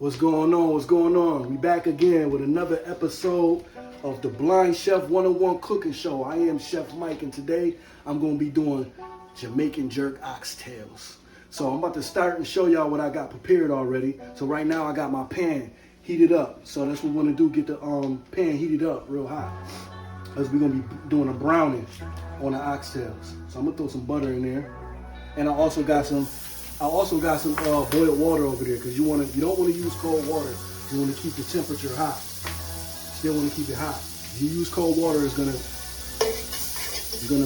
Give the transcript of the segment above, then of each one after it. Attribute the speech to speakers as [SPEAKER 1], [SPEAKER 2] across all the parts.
[SPEAKER 1] What's going on? What's going on? We back again with another episode of the Blind Chef 101 Cooking Show. I am Chef Mike, and today I'm going to be doing Jamaican jerk oxtails. So I'm about to start and show y'all what I got prepared already. So right now I got my pan heated up. So that's what we're going to do, get the pan heated up real hot. Because we're going to be doing a browning on the oxtails. So I'm going to throw some butter in there. And I also got some boiled water over there, because you don't want to use cold water. You want to keep the temperature hot. Still want to keep it hot. If you use cold water, it's gonna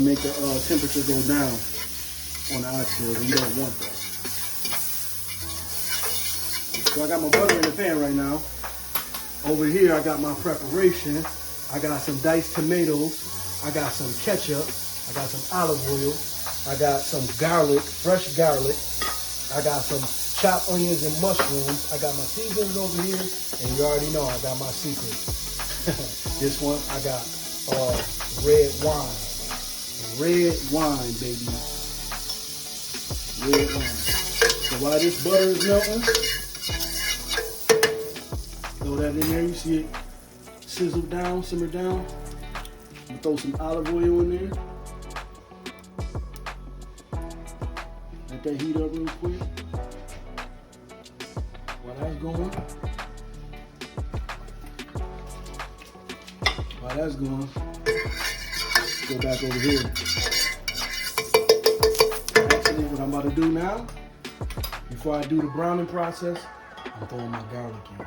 [SPEAKER 1] make the temperature go down on the oxtails, and you don't want that. So I got my butter in the pan right now. Over here, I got my preparation. I got some diced tomatoes. I got some ketchup. I got some olive oil. I got some garlic, fresh garlic. I got some chopped onions and mushrooms. I got my seasonings over here, and you already know I got my secret. This one, I got red wine. Red wine, baby. Red wine. So while this butter is melting, throw that in there. You see it sizzle down, simmer down. I'm gonna throw some olive oil in there. Let that heat up real quick. While that's going, go back over here. Actually, what I'm about to do now, before I do the browning process, I'm throwing my garlic in. I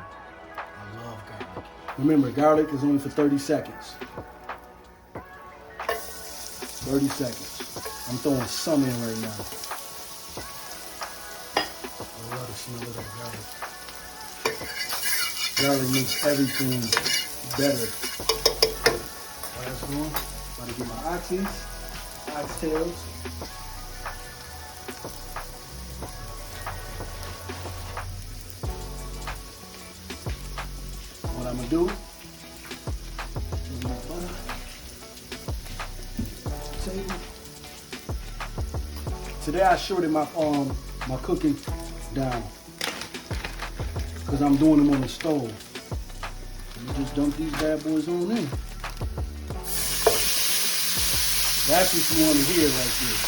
[SPEAKER 1] love garlic. Remember, garlic is only for 30 seconds. 30 seconds. I'm throwing some in right now. I love the smell of that garlic. Garlic makes everything better. All that's going. About to get my oxtails. What I'm gonna do is my butter, table. Today I shorted my cooking down, because I'm doing them on the stove. You just dump these bad boys on in. That's what you want to hear right there.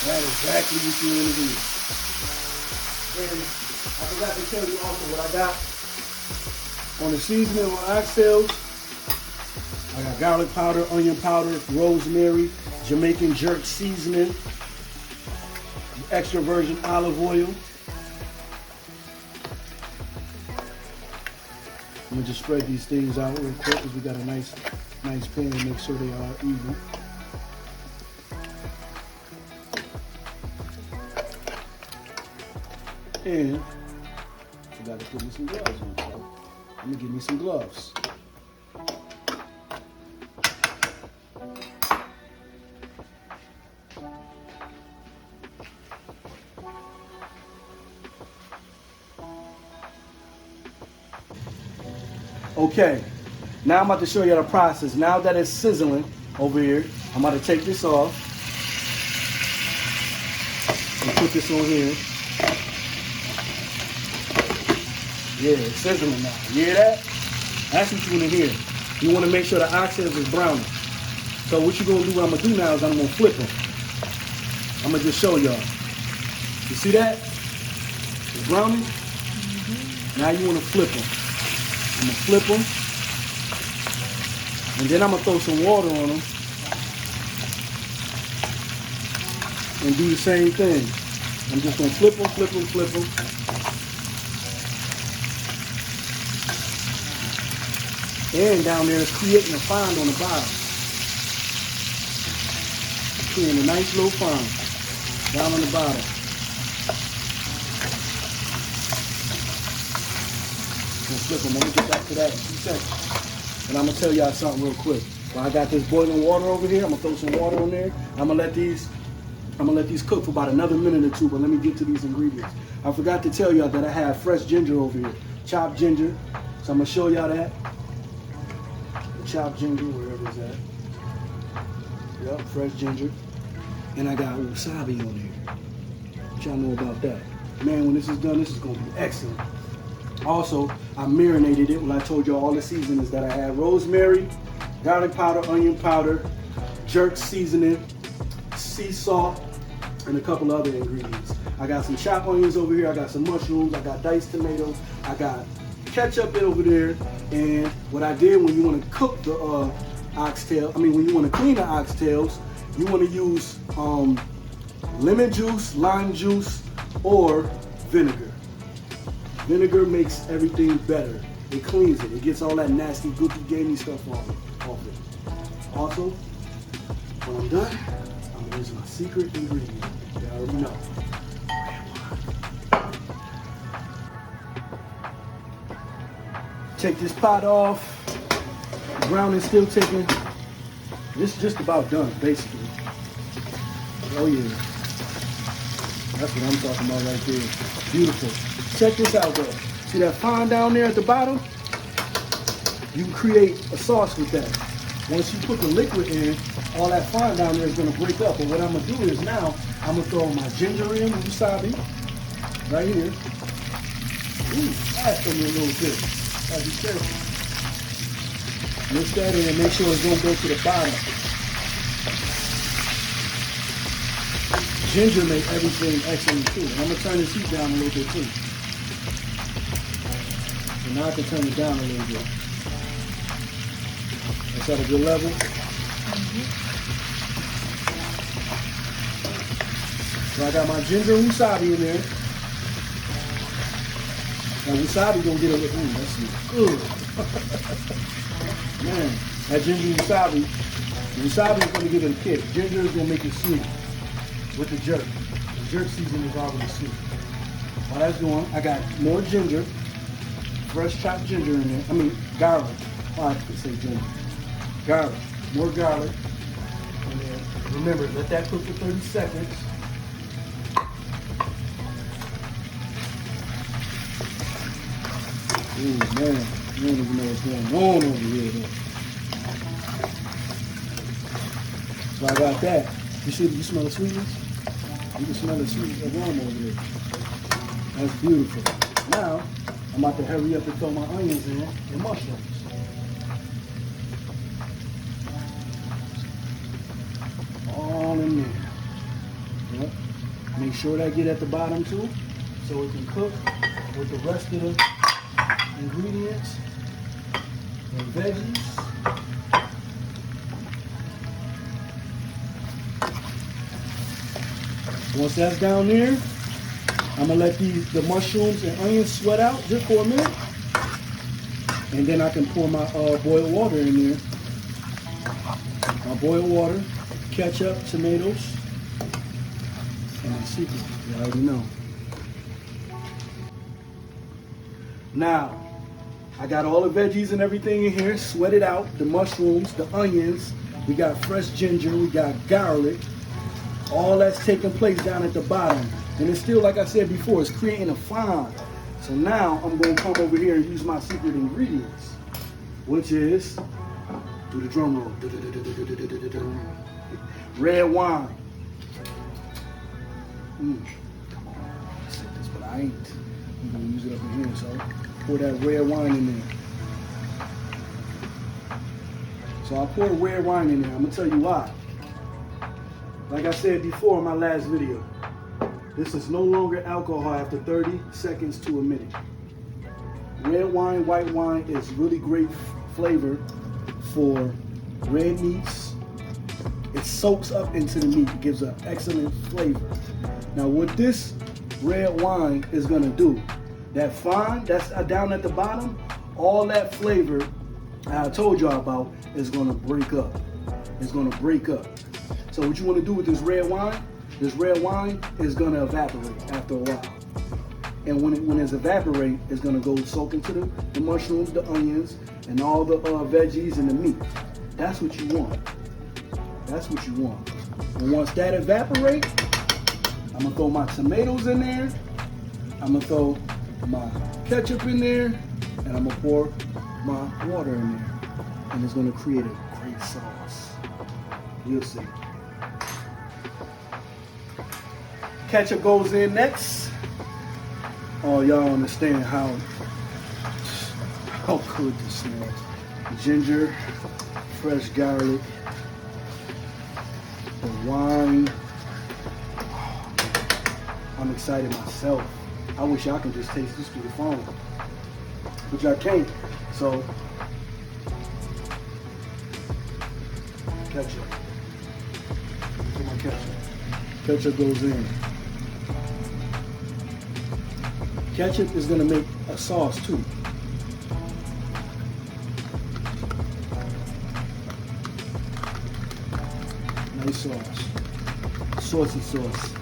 [SPEAKER 1] That's exactly what you want to hear. And I forgot to tell you also what I got on the seasoning on oxtails. I got garlic powder, onion powder, rosemary, Jamaican jerk seasoning, extra virgin olive oil. I'm gonna just spread these things out real quick, because we got a nice pan to make sure they are even. And I forgot to put me some gloves on, so I'm gonna give me some gloves. Okay, now I'm about to show you the process. Now that it's sizzling over here, I'm about to take this off and put this on here. Yeah, it's sizzling now. You hear that? That's what you want to hear. You want to make sure the oxtails is browning. So what you're going to do, what I'm going to do now is I'm going to flip them. I'm going to just show y'all. You see that? It's browning. Now you want to flip them. I'm going to flip them, and then I'm going to throw some water on them and do the same thing. I'm just going to flip them. And down there it's creating a fond on the bottom. Creating a nice little fond down on the bottom. Flip them. Let me get back to that in 2 seconds. And I'm going to tell y'all something real quick. While I got this boiling water over here, I'm going to throw some water on there. I'm going to let these cook for about another minute or two, but let me get to these ingredients. I forgot to tell y'all that I have fresh ginger over here. Chopped ginger. So I'm going to show y'all that. Chopped ginger, wherever it's at. Yep, fresh ginger. And I got wasabi on here. What y'all know about that? Man, when this is done, this is gonna be excellent. Also, I marinated it when I told you all the seasonings that I had. Rosemary, garlic powder, onion powder, jerk seasoning, sea salt, and a couple other ingredients. I got some chopped onions over here. I got some mushrooms. I got diced tomatoes. I got ketchup over there. And what I did, when you want to cook the when you want to clean the oxtails, you want to use lemon juice, lime juice, or vinegar. Vinegar makes everything better. It cleans it. It gets all that nasty, gooky, gamey stuff off it. Also, when I'm done, I'm gonna use my secret ingredient. You already know. Take this pot off. The brown is still ticking. This is just about done, basically. Oh yeah. That's what I'm talking about right there. Beautiful. Check this out though. See that fond down there at the bottom? You can create a sauce with that. Once you put the liquid in, all that fond down there is gonna break up. But what I'm gonna do is now, I'm gonna throw my ginger in, wasabi, right here. Ooh, add me a little bit. Gotta be careful. Mix that in and make sure it don't go to the bottom. Ginger makes everything excellent too. And I'm gonna turn this heat down a little bit too. So now I can turn it down a little bit. That's at a good level. So I got my ginger and wasabi in there. Now wasabi gonna get a little, that's good. Man, that ginger and wasabi is gonna give it a kick. Ginger is gonna make it sweet with the jerk. The jerk seasoning is already sweet. While that's going, I got more ginger, fresh chopped ginger in there. I mean, garlic. Oh, I could say ginger. Garlic, more garlic. And then remember, let that cook for 30 seconds. Ooh, man, you don't even know what's going on over here, though. So I got that. You smell the sweetness? You can smell the sweet aroma over there. That's beautiful. Now, I'm about to hurry up and throw my onions in and mushrooms. All in there. Yep. Make sure that get at the bottom too, so it can cook with the rest of the ingredients and veggies. Once that's down there, I'm gonna let the mushrooms and onions sweat out just for a minute, and then I can pour my boiled water in there. My boiled water, ketchup, tomatoes, and my secret. You already know. Now, I got all the veggies and everything in here, sweated out, the mushrooms, the onions, we got fresh ginger, we got garlic, all that's taking place down at the bottom. And it's still, like I said before, it's creating a fond. So now I'm gonna come over here and use my secret ingredients, which is, do the drum roll, red wine. Come on, I said this, but I ain't. I'm gonna use it up in here, so pour that red wine in there. So I pour the red wine in there. I'm gonna tell you why. Like I said before in my last video, this is no longer alcohol after 30 seconds to a minute. Red wine, white wine is really great flavor for red meats. It soaks up into the meat. It gives an excellent flavor. Now what this red wine is gonna do, that fond that's down at the bottom, all that flavor I told y'all about is gonna break up. It's gonna break up. So what you wanna do with this red wine is gonna evaporate after a while. And when it's evaporate, it's gonna go soak into the mushrooms, the onions, and all the veggies and the meat. That's what you want. That's what you want. And once that evaporates, I'm gonna throw my tomatoes in there. I'm gonna throw my ketchup in there, and I'm gonna pour my water in there. And it's gonna create a great sauce. You'll see. Ketchup goes in next. Oh, y'all understand how good this smells. Ginger, fresh garlic, the wine. I'm excited myself. I wish y'all could just taste this through the phone, but y'all can't. So, ketchup. Put my ketchup. Ketchup goes in. Ketchup is gonna make a sauce too. Nice sauce. Saucy sauce.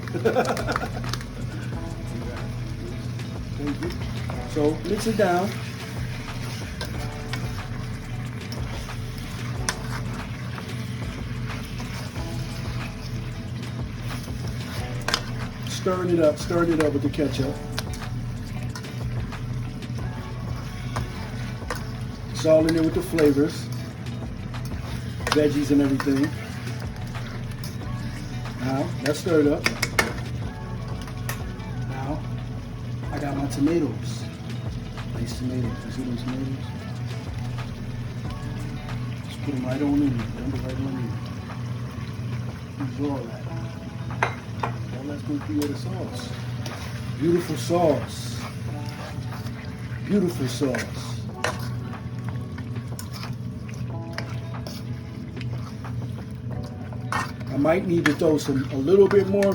[SPEAKER 1] Thank you. So mix it down. Stirring it up with the ketchup. It's all in there with the flavors, veggies and everything. Now, that's stirred up. Now, I got my tomatoes. Nice tomatoes. You see those tomatoes? Just put them right on in there. Dump it right on in. Use all that. All that's going to create a sauce. Beautiful sauce. Beautiful sauce. I might need to throw a little bit more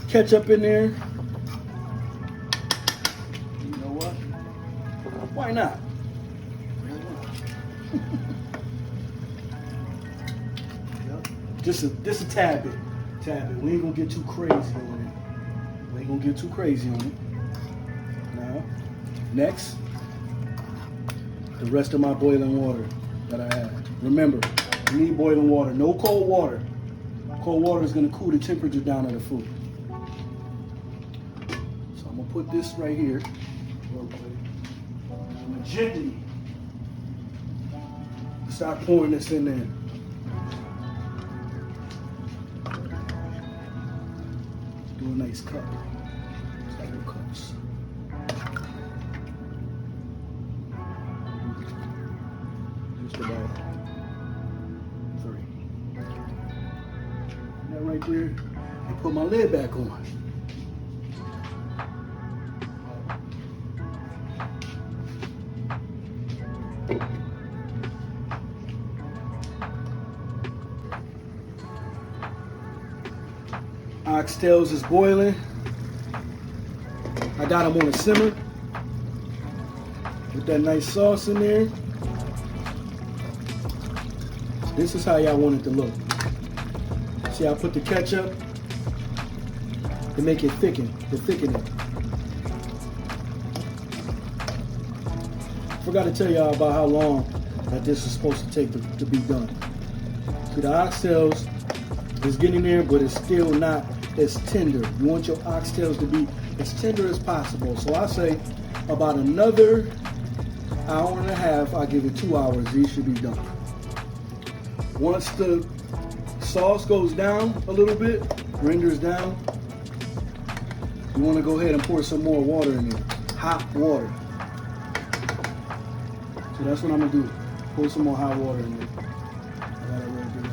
[SPEAKER 1] ketchup in there. You know what? Why not? Yep. Just a tad bit. We ain't gonna get too crazy on it. Now, next, the rest of my boiling water that I have. Remember, you need boiling water, no cold water. Cold water is going to cool the temperature down of the food. So I'm going to put this right here. I'm going to gently start pouring this in there. Do a nice cup. Several cups. Just about 3. Right there, and put my lid back on. Oxtails is boiling. I got them on a simmer. Put that nice sauce in there. This is how y'all want it to look. See, I put the ketchup to make it thicken, to thicken it. Forgot to tell y'all about how long that this is supposed to take to be done. See, the oxtails is getting there, but it's still not as tender. You want your oxtails to be as tender as possible. So I say about another hour and a half, I give it 2 hours, these should be done. Once the sauce goes down a little bit, renders down, you want to go ahead and pour some more water in there, hot water. So that's what I'm going to do, pour some more hot water in there. I got it right there.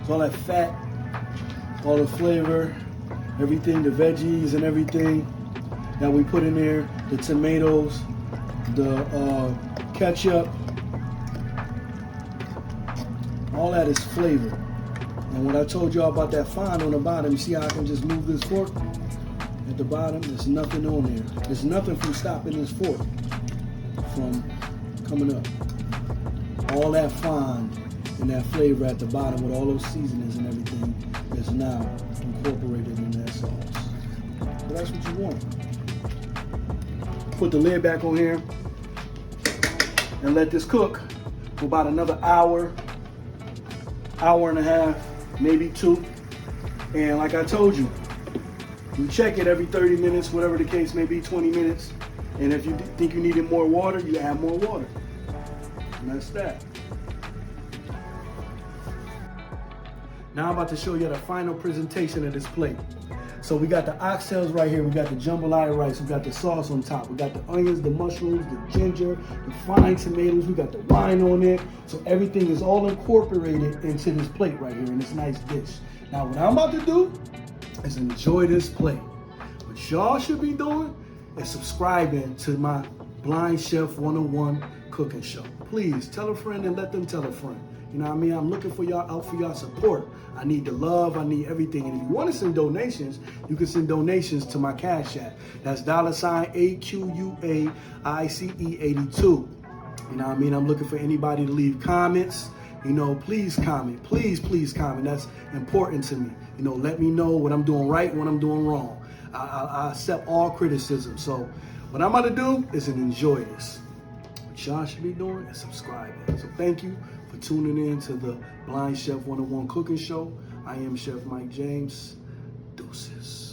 [SPEAKER 1] So all that fat, all the flavor, everything, the veggies and everything that we put in there, the tomatoes, the ketchup, all that is flavor. And what I told y'all about that fond on the bottom, see how I can just move this fork? At the bottom, there's nothing on there. There's nothing from stopping this fork from coming up. All that fond and that flavor at the bottom with all those seasonings and everything is now incorporated in that sauce. So that's what you want. Put the lid back on here and let this cook for about another hour, hour and a half, maybe 2. And like I told you, you check it every 30 minutes, whatever the case may be, 20 minutes. And if you think you needed more water, you add more water. And that's that. Now I'm about to show you the final presentation of this plate. So we got the oxtails right here. We got the jambalaya rice. We got the sauce on top. We got the onions, the mushrooms, the ginger, the fine tomatoes. We got the wine on it. So everything is all incorporated into this plate right here in this nice dish. Now what I'm about to do is enjoy this plate. What y'all should be doing is subscribing to my Blind Chef 101 cooking show. Please tell a friend and let them tell a friend. You know what I mean? I'm looking for y'all, out for y'all support. I need the love, I need everything. And if you want to send donations, you can send donations to my Cash App. That's $AQUAICE82. You know what I mean? I'm looking for anybody to leave comments. You know, please comment. Please comment. That's important to me. You know, let me know what I'm doing right and what I'm doing wrong. I accept all criticism. So what I'm about to do is enjoy this. What y'all should be doing is subscribing. So thank you for tuning in to the Blind Chef 101 Cooking Show. I am Chef Mike James. Deuces.